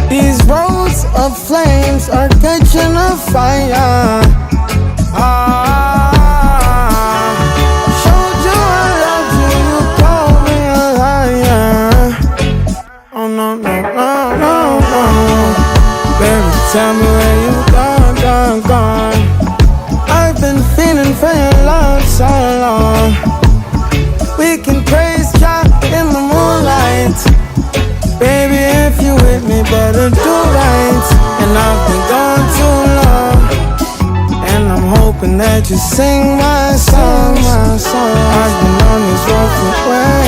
These roads of flames are catching a fire. Showed you I loved you, you called me a liar. Oh no, no, no, no, no. Baby, tell me where you gone. I've been feeling for your love so long. We can praise God in the moonlight. Baby, if you with me, better do right. And I've been gone too long, and I'm hoping that you sing my songs. I've been on this road for way